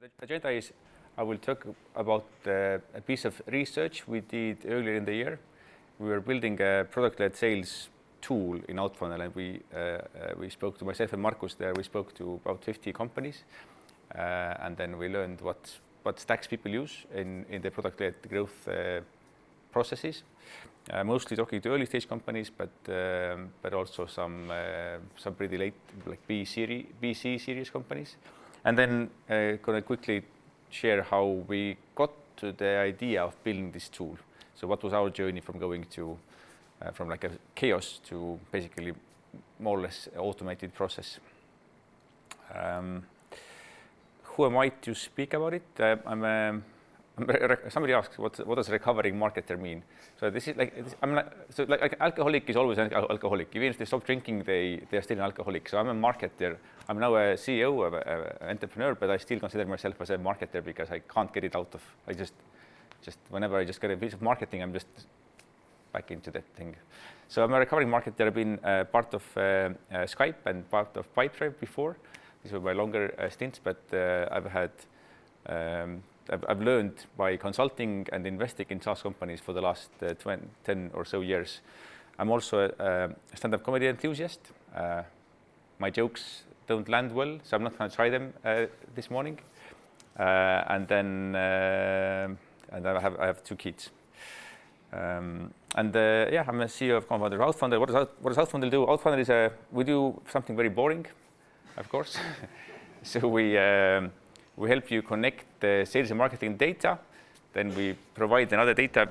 The agenda is I will talk about a piece of research we did earlier in the year. We were building a product-led sales tool in Outfunnel, and we spoke to myself and Markus there. We spoke to about 50 companies, and then we learned what stacks people use in the product-led growth processes. Mostly talking to early-stage companies, but also some pretty late, like BC series companies. And then gonna quickly share how we got to the idea of building this tool. So what was our journey from going to from like a chaos to basically more or less automated process. Who am I to speak about it? Somebody asked what does recovering marketer mean? So this is like like alcoholic is always an alcoholic. Even if they stop drinking, they're still an alcoholic. So I'm a marketer. I'm now a CEO, an entrepreneur, but I still consider myself as a marketer because I can't get it out of. I just whenever I just get a piece of marketing, I'm just back into that thing. So I'm a recovering marketer. I've been part of Skype and part of Pipedrive before. These were my longer stints, but I've learned by consulting and investing in SaaS companies for the last 10 or so years. I'm also a stand-up comedy enthusiast. My jokes don't land well, so I'm not going to try them this morning. And I have 2 kids. I'm a CEO of cofounder Outfunnel. What does Outfunnel do? Outfunnel is we do something very boring, of course. So we help you connect the sales and marketing data. Then we provide another data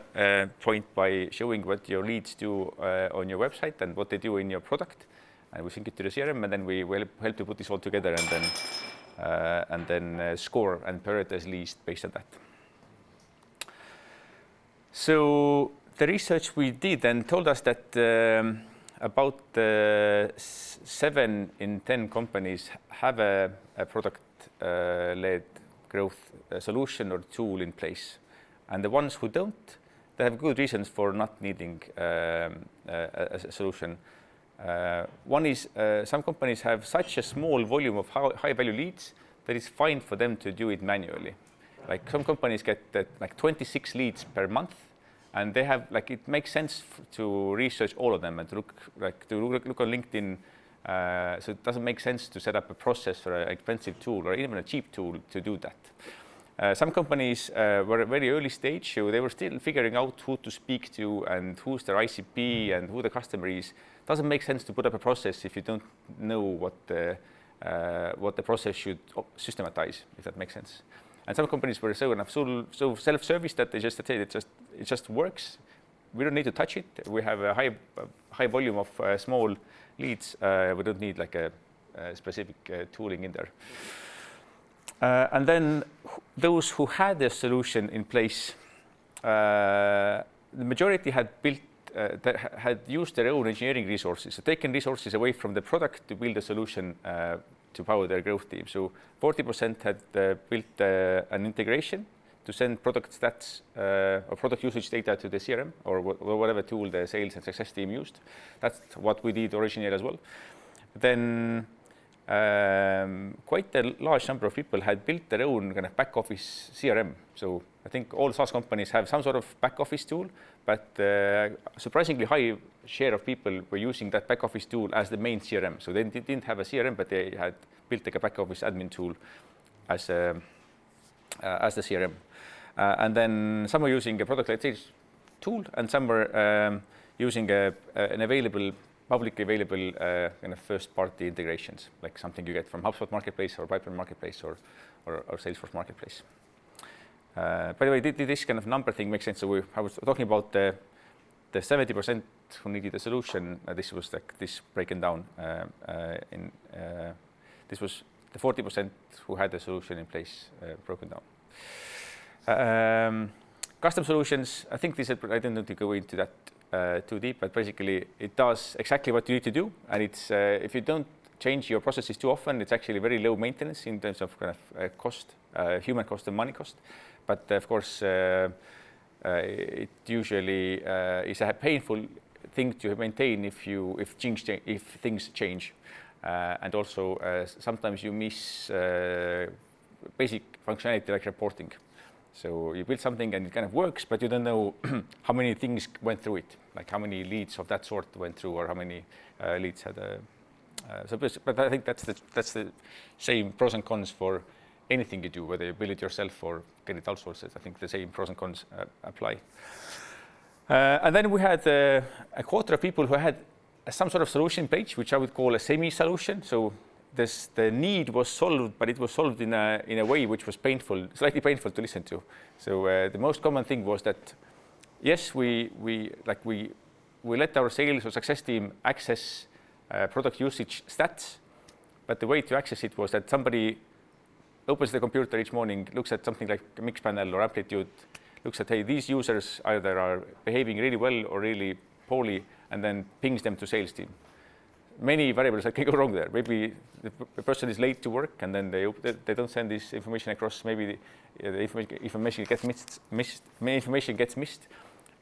point by showing what your leads do on your website and what they do in your product. And we sync it to the CRM, and then we will help you put this all together and then score and prioritize leads based on that. So the research we did then told us that about 7 in 10 companies have a product-led growth solution or tool in place. And the ones who don't, they have good reasons for not needing a solution. One is some companies have such a small volume of high-value leads that it's fine for them to do it manually. Like some companies get like 26 leads per month, and they have like it makes sense to research all of them and to look on LinkedIn. So it doesn't make sense to set up a process for an expensive tool or even a cheap tool to do that. Some companies were at a very early stage, so they were still figuring out who to speak to and who's their ICP and who the customer is. Doesn't make sense to put up a process if you don't know what the process should systematize, if that makes sense. And some companies were so self-service that they just say it just works. We don't need to touch it. We have a high volume of small leads. We don't need like a specific tooling in there. And then those who had a solution in place, the majority had had used their own engineering resources, so taken resources away from the product to build a solution to power their growth team. So 40% had built an integration to send product stats or product usage data to the CRM or whatever tool the sales and success team used. That's what we did originally as well. Then quite a large number of people had built their own kind of back office CRM. So I think all SaaS companies have some sort of back office tool, but surprisingly high share of people were using that back office tool as the main CRM. So they didn't have a CRM, but they had built like a back office admin tool as the CRM. And then some were using a product-led sales tool, and some were using an publicly available kind of first-party integrations, like something you get from HubSpot Marketplace or Pipedrive Marketplace or Salesforce Marketplace. By the way, did this kind of number thing make sense? So I was talking about the 70% who needed a solution. This was like this breaking down. This was the 40% who had a solution in place broken down. Custom solutions, I think I don't need to go into that too deep, but basically it does exactly what you need to do. And it's if you don't change your processes too often, it's actually very low maintenance in terms of kind of cost, human cost and money cost. But of course, it usually is a painful thing to maintain if things change. And also sometimes you miss basic functionality like reporting. So you build something and it kind of works, but you don't know how many things went through it, like how many leads of that sort went through, or how many leads had. But I think that's the same pros and cons for anything you do, whether you build it yourself or get it outsourced. I think the same pros and cons apply. And then we had a quarter of people who had some sort of solution page, which I would call a semi-solution. So the need was solved, but it was solved in a way which was painful, slightly painful to listen to. So the most common thing was that, yes, we let our sales or success team access product usage stats, but the way to access it was that somebody opens the computer each morning, looks at something like Mixpanel or Amplitude, looks at, hey, these users either are behaving really well or really poorly, and then pings them to sales team. Many variables that can go wrong there. Maybe the person is late to work, and then they don't send this information across. Maybe the information gets missed,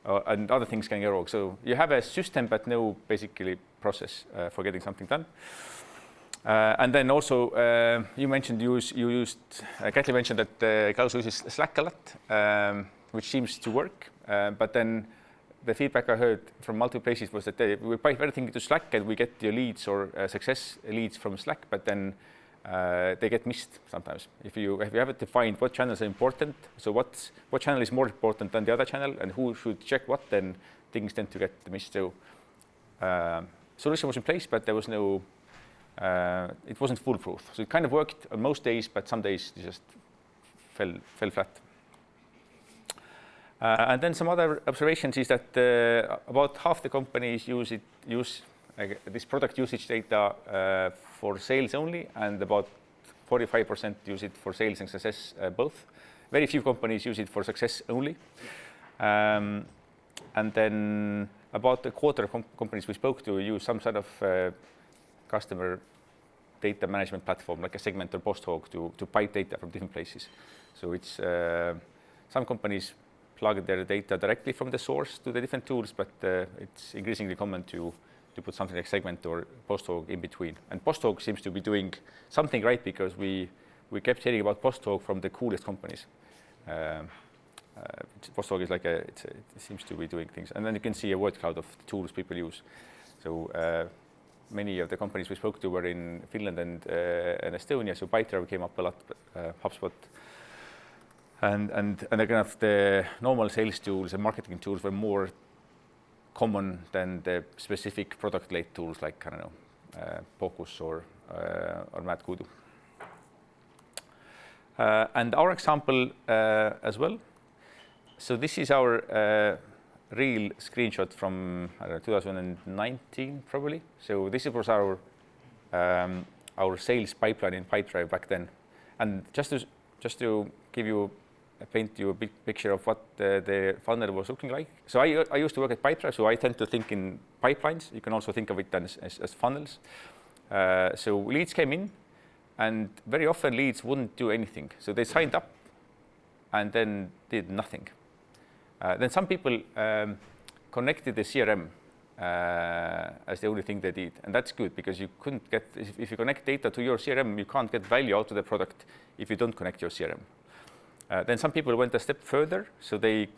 and other things can go wrong. So you have a system, but no basically process for getting something done. And then also you used Katli mentioned that Klaus uses Slack a lot, which seems to work, but then the feedback I heard from multiple places was that we pipe everything into Slack and we get the leads or success leads from Slack, but then they get missed sometimes. If you haven't defined what channels are important, so what channel is more important than the other channel and who should check what, then things tend to get missed. So solution was in place, but there was no, it wasn't foolproof. So it kind of worked on most days, but some days it just fell flat. And then some other observations is that about half the companies use this product usage data for sales only, and about 45% use it for sales and success both. Very few companies use it for success only. And then about a quarter of companies we spoke to use some sort of customer data management platform, like a Segment or Posthawk, to pipe data from different places. So it's some companies plug their data directly from the source to the different tools, but it's increasingly common to put something like Segment or Posthawk in between. And Posthawk seems to be doing something right, because we kept hearing about Posthawk from the coolest companies. Posthawk is like it seems to be doing things. And then you can see a word cloud of tools people use. So many of the companies we spoke to were in Finland and Estonia. So Pipedrive came up a lot, HubSpot. And kind of the normal sales tools and marketing tools were more common than the specific product-led tools like, I don't know, Focus or Mad Kudu. And our example as well. So this is our real screenshot from 2019 probably. So this was our sales pipeline in Pipedrive back then. And just to paint you a big picture of what the funnel was looking like. So I used to work at Pipedrive, so I tend to think in pipelines. You can also think of it as funnels. So leads came in, and very often leads wouldn't do anything. So they signed up and then did nothing. Then some people connected the CRM as the only thing they did. And that's good, because you couldn't get, if you connect data to your CRM, you can't get value out of the product if you don't connect your CRM. Then some people went a step further, so they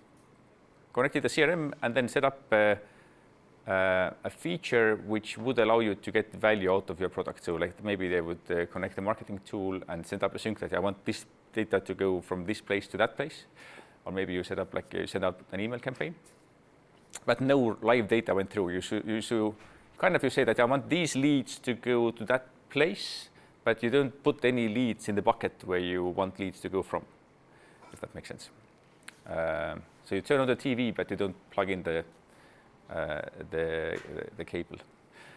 connected the CRM and then set up a feature which would allow you to get value out of your product. So like maybe they would connect a marketing tool and set up a sync that I want this data to go from this place to that place. Or maybe you set up an email campaign. But no live data went through. You say that I want these leads to go to that place, but you don't put any leads in the bucket where you want leads to go from, if that makes sense. So you turn on the TV, but you don't plug in the cable.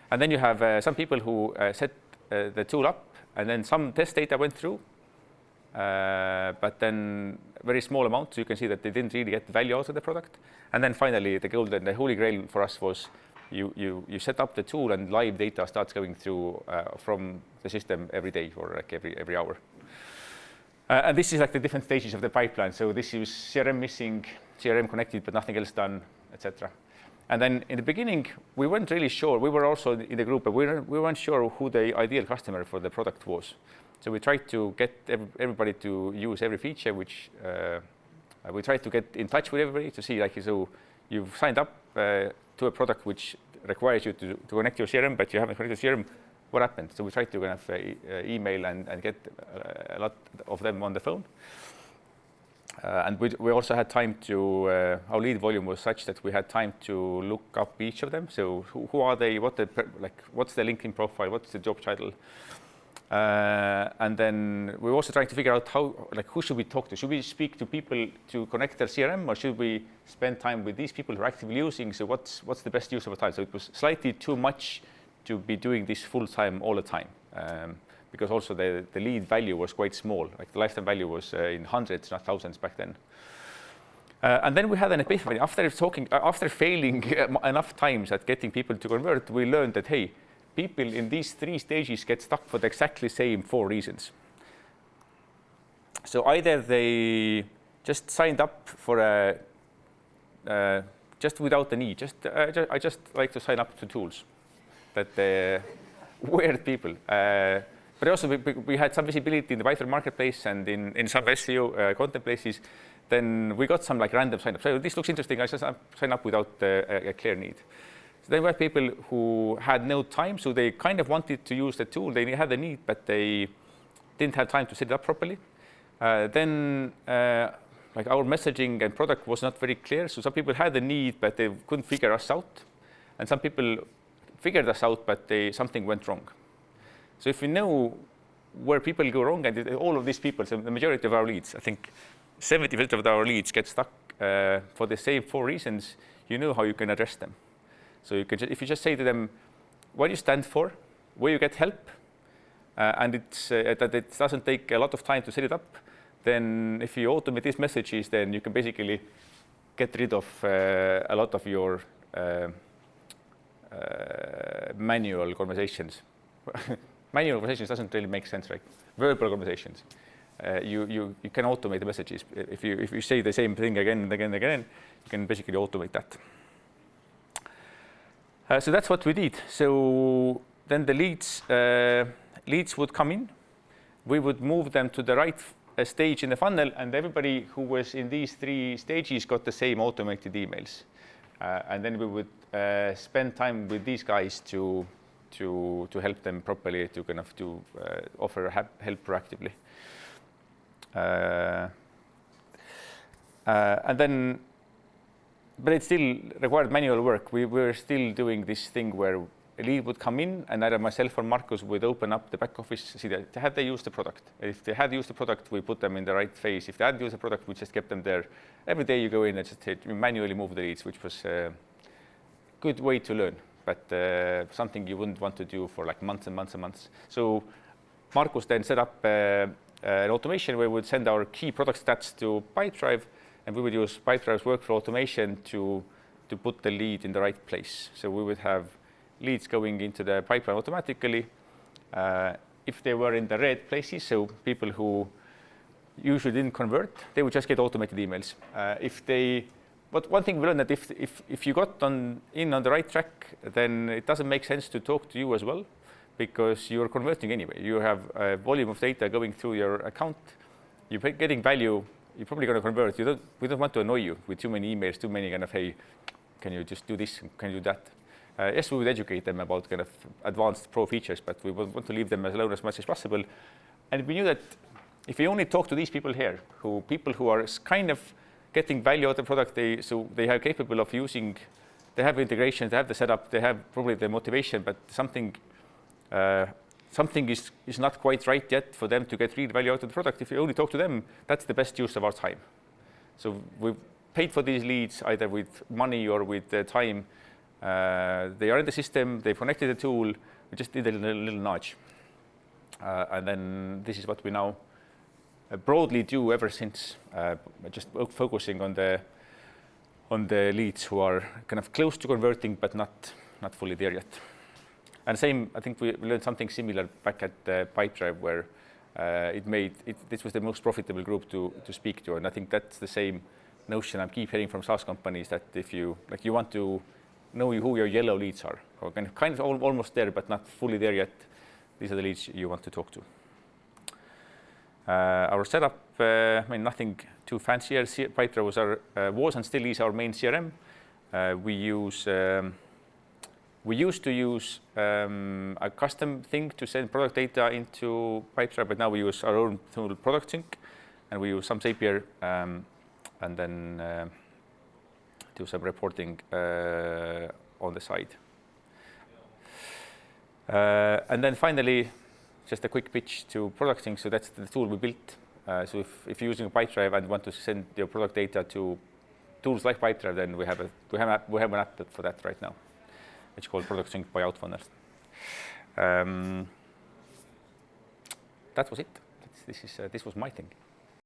And then you have some people who set the tool up, and then some test data went through, but then very small amount, so you can see that they didn't really get value out of the product. And then finally, the holy grail for us was you set up the tool and live data starts going through from the system every day or like every hour. And this is like the different stages of the pipeline. So this is CRM missing, CRM connected, but nothing else done, etc. And then in the beginning, we weren't really sure. We were also in the group, but we weren't sure who the ideal customer for the product was. So we tried to get everybody to use every feature, which we tried to get in touch with everybody to see, like, so you've signed up to a product which requires you to connect your CRM, but you haven't connected CRM. What happened? So we tried to kind of email and get a lot of them on the phone. And we also had time to, our lead volume was such that we had time to look up each of them. So who are they? What's their LinkedIn profile? What's the job title? And then we were also trying to figure out who should we talk to? Should we speak to people to connect their CRM, or should we spend time with these people who are actively using? So what's the best use of our time? So it was slightly too much to be doing this full time all the time. Because also the lead value was quite small. Like the lifetime value was in hundreds, not thousands back then. And then we had an epiphany. After failing enough times at getting people to convert, we learned that, hey, people in these 3 stages get stuck for the exactly same 4 reasons. So either they just signed up for just without the need. I just like to sign up to tools. That weird people. But also we had some visibility in the wider marketplace and in some SEO content places. Then we got some like random sign up. So this looks interesting. I just sign up without a clear need. So then we had people who had no time, so they kind of wanted to use the tool. They had the need, but they didn't have time to set it up properly. Then like our messaging and product was not very clear. So some people had the need, but they couldn't figure us out. And some people figured us out, but something went wrong. So if we know where people go wrong, and all of these people, so the majority of our leads, I think 70% of our leads get stuck for the same 4 reasons, you know how you can address them. So you can if you just say to them, what do you stand for, where you get help, and that it doesn't take a lot of time to set it up, then if you automate these messages, then you can basically get rid of a lot of your manual conversations. Manual conversations doesn't really make sense, right? Verbal conversations. You can automate the messages. If you say the same thing again and again and again, you can basically automate that. So that's what we did. So then the leads would come in. We would move them to the right stage in the funnel, and everybody who was in these 3 stages got the same automated emails. And then we would spend time with these guys to help them properly, to kind of offer help proactively. And then, but it still required manual work. We were still doing this thing where a lead would come in, and either myself or Markus would open up the back office, see that had they used the product. If they had used the product, we put them in the right phase. If they hadn't used the product, we just kept them there. Every day you go in and just manually move the leads, which was a good way to learn, but something you wouldn't want to do for like months and months and months. So Markus then set up an automation where we would send our key product stats to Pipedrive, and we would use Pipedrive's workflow automation to put the lead in the right place. So we would have leads going into the pipeline automatically. If they were in the red places, so people who usually didn't convert, they would just get automated emails. But one thing we learned that if you got in on the right track, then it doesn't make sense to talk to you as well, because you're converting anyway. You have a volume of data going through your account. You're getting value. You're probably going to convert. We don't want to annoy you with too many emails, too many kind of, hey, can you just do this? Can you do that? Yes, we would educate them about kind of advanced pro features, but we want to leave them alone as much as possible. And we knew that if we only talk to these people here, people who are kind of getting value out of the product, they are capable of using, they have integrations, they have the setup, they have probably the motivation, but something is not quite right yet for them to get real value out of the product. If you only talk to them, that's the best use of our time. So we've paid for these leads either with money or with time. They are in the system, they've connected the tool, we just did a little nudge. And then this is what we now broadly do ever since, just focusing on the leads who are kind of close to converting, but not fully there yet. And same, I think we learned something similar back at Pipedrive, where this was the most profitable group to speak to. And I think that's the same notion I keep hearing from SaaS companies, that if you want to know who your yellow leads are, or kind of almost there, but not fully there yet. These are the leads you want to talk to. Our setup, nothing too fancy. Pipedrive was and still is our main CRM. We used to use a custom thing to send product data into Pipedrive, but now we use our own tool, Product Sync, and we use some Zapier, and then do some reporting on the side. And then finally, just a quick pitch to Product Sync. So that's the tool we built. So if you're using Pipedrive and want to send your product data to tools like Pipedrive, then we have an app for that right now. It's called Product Sync by Outfunnel. That was it. This was my thing.